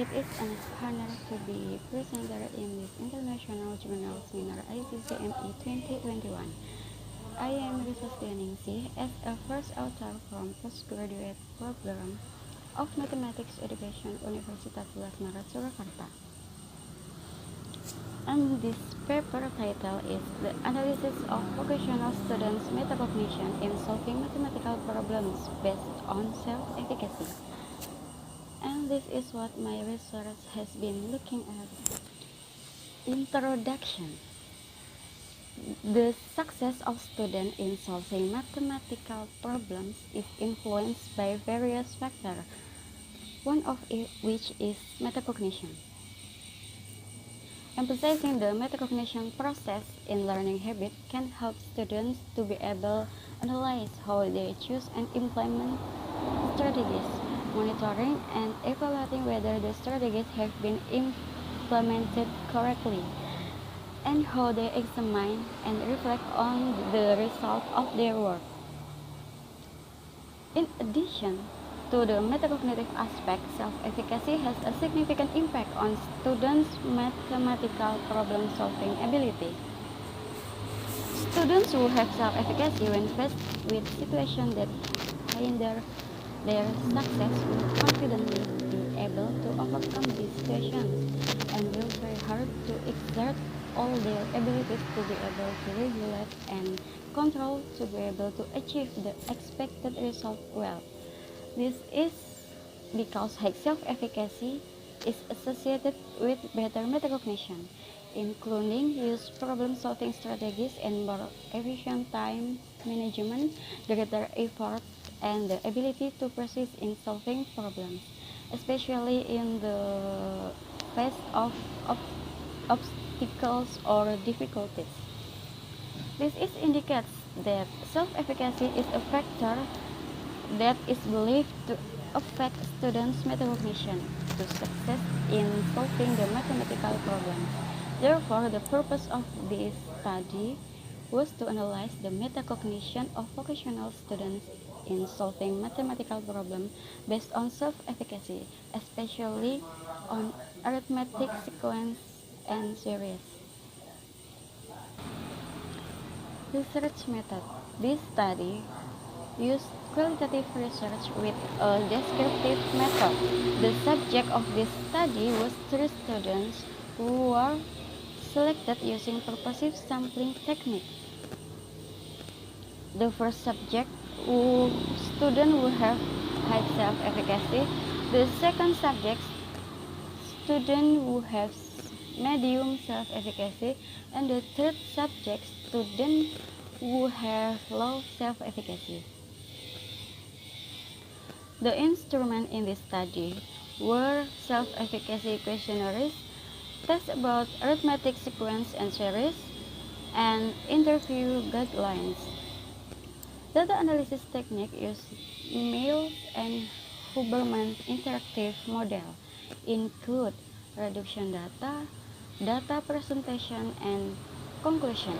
It is an honor to be presenter in this international journal seminar ICCME 2021. I am Risa Stianingsih as a first author from postgraduate program of Mathematics Education Universitas 11 Maret Surakarta. And this paper title is The Analysis of Vocational Students' Metacognition in Solving Mathematical Problems Based on Self-Efficacy. And this is what my research has been looking at. Introduction. The success of students in solving mathematical problems is influenced by various factors, one of which is metacognition. Emphasizing the metacognition process in learning habit can help students to be able to analyze how they choose and implement strategies, monitoring and evaluating whether the strategies have been implemented correctly, and how they examine and reflect on the result of their work. In addition to the metacognitive aspect, self-efficacy has a significant impact on students' mathematical problem-solving ability. Students who have self-efficacy when faced with situations that hinder their success will confidently be able to overcome these situations and will try hard to exert all their abilities to be able to regulate and control to be able to achieve the expected result well. This is because high self-efficacy is associated with better metacognition, including use problem-solving strategies and more efficient time management, greater effort, and the ability to persist in solving problems, especially in the face of obstacles or difficulties. This indicates that self-efficacy is a factor that is believed to affect students' metacognition to success in solving the mathematical problem. Therefore, the purpose of this study was to analyze the metacognition of vocational students in solving mathematical problems based on self-efficacy, especially on arithmetic sequence and series. Research method. This study used qualitative research with a descriptive method. The subject of this study was 3 students who were selected using purposive sampling technique. The first subject, student who have high self-efficacy. The second subject, student who have medium self-efficacy. And the third subject, student who have low self-efficacy. The instruments in this study were self-efficacy questionnaires, tests about arithmetic sequence and series, and interview guidelines. Data analysis technique used Mills and Huberman's interactive model include reduction data, data presentation, and conclusion.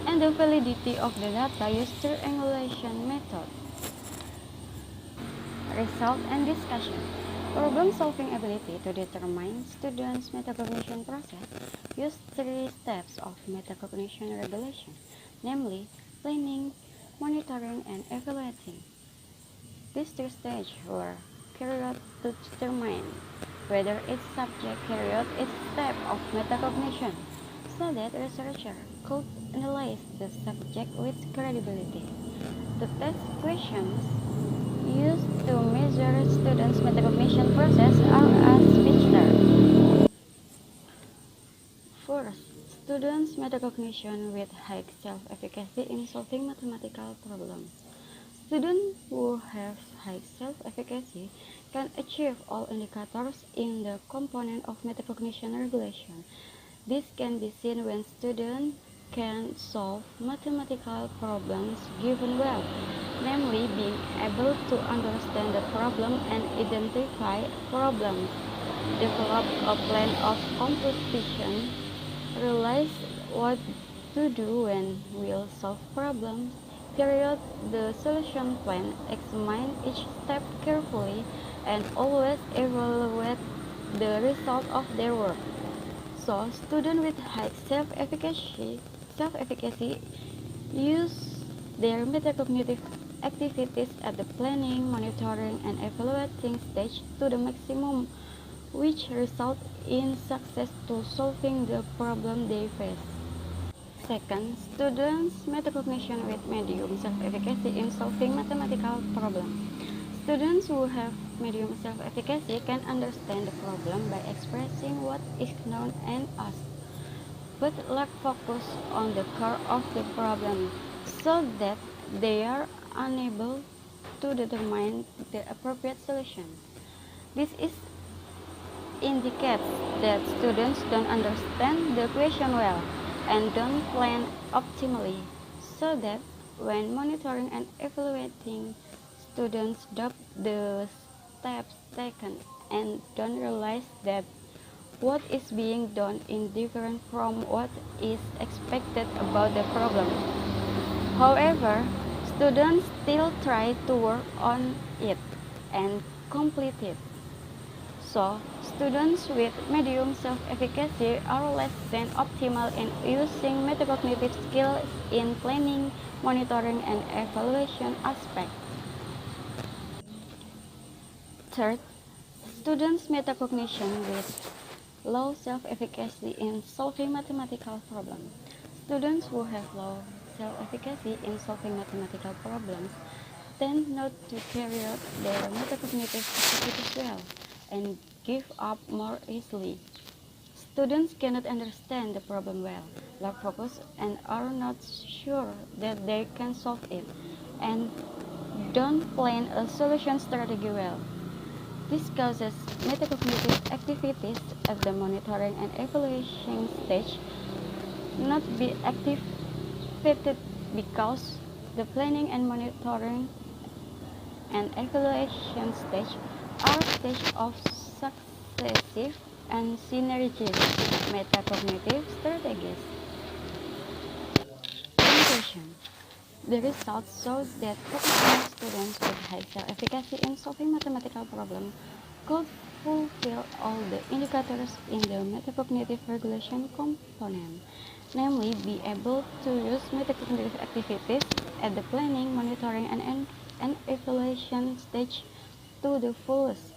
And the validity of the data used triangulation method. Result and discussion. Problem-solving ability to determine students' metacognition process used 3 steps of metacognition regulation, namely planning, monitoring, and evaluating. These 3 stages were carried out to determine whether each subject carried out each step of metacognition, so that researchers could analyze the subject with credibility. The test questions used to measure students' metacognition process are as featured. First, students' metacognition with high self-efficacy in solving mathematical problems. Students who have high self-efficacy can achieve all indicators in the component of metacognition regulation. This can be seen when students can solve mathematical problems given well, namely being able to understand the problem and identify problems, develop a plan of computation, realize what to do when we'll solve problems, carry out the solution plan, examine each step carefully, and always evaluate the result of their work. So, students with high self-efficacy use their metacognitive activities at the planning, monitoring, and evaluating stage to the maximum, which result in success to solving the problem they face. Second, students' metacognition with medium self-efficacy in solving mathematical problems. Students who have medium self-efficacy can understand the problem by expressing what is known and asked, but lack focus on the core of the problem, so that they are unable to determine the appropriate solution. This indicates that students don't understand the question well and don't plan optimally, so that when monitoring and evaluating, students doubt the steps taken and don't realize that what is being done is different from what is expected about the problem. However, students still try to work on it and complete it. So, students with medium self-efficacy are less than optimal in using metacognitive skills in planning, monitoring, and evaluation aspects. Third, students' metacognition with low self-efficacy in solving mathematical problems. Students who have low self-efficacy in solving mathematical problems tend not to carry out their metacognitive activities well and give up more easily. Students cannot understand the problem well, lack focus, and are not sure that they can solve it, and don't plan a solution strategy well. This causes metacognitive activities at the monitoring and evaluation stage not be activated because the planning and monitoring and evaluation stage are stages of successive and synergistic metacognitive strategies. Conclusion. The results show that professional students with high self-efficacy in solving mathematical problems could fulfill all the indicators in the metacognitive regulation component, namely be able to use metacognitive activities at the planning, monitoring, and evaluation stage to the fullest.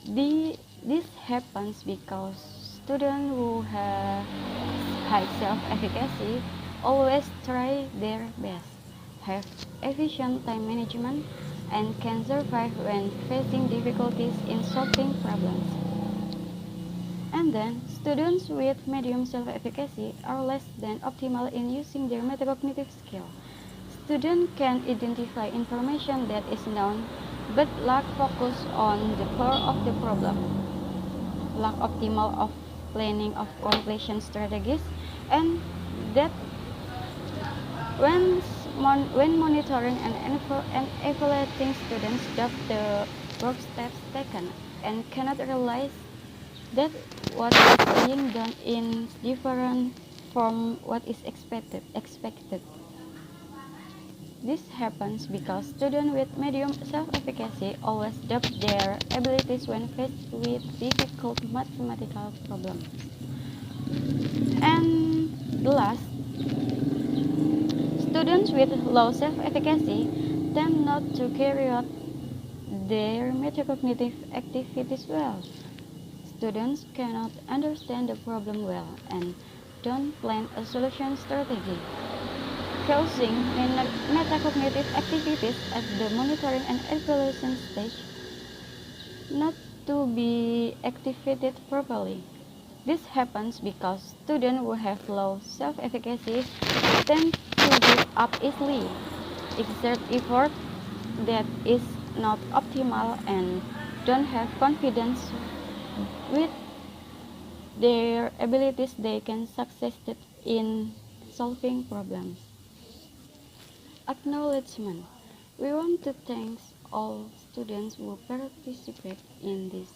This happens because students who have high self-efficacy always try their best, have efficient time management, and can survive when facing difficulties in solving problems. And then, students with medium self-efficacy are less than optimal in using their metacognitive skill. Students can identify information that is known but lack focus on the core of the problem, lack optimal of planning of completion strategies, and that when monitoring and evaluating students doubt the work steps taken and cannot realize that what is being done is different from what is expected. This happens because students with medium self-efficacy always doubt their abilities when faced with difficult mathematical problems. And the last, students with low self-efficacy tend not to carry out their metacognitive activities well. Students cannot understand the problem well and don't plan a solution strategy, causing metacognitive activities at the monitoring and evaluation stage not to be activated properly. This happens because students who have low self-efficacy tend to give up easily, exert effort that is not optimal, and don't have confidence with their abilities they can succeed in solving problems. Acknowledgement. We want to thank all students who participate in this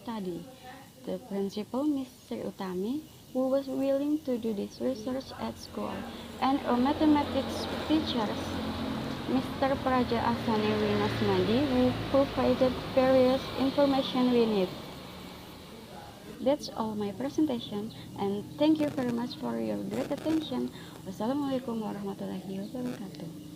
study. The principal, Ms. Sri Utami, who was willing to do this research at school, and our mathematics teachers Mr. Praja Asani Winasmadi, who provided various information we need. That's all my presentation, and thank you very much for your great attention. Wassalamualaikum warahmatullahi wabarakatuh.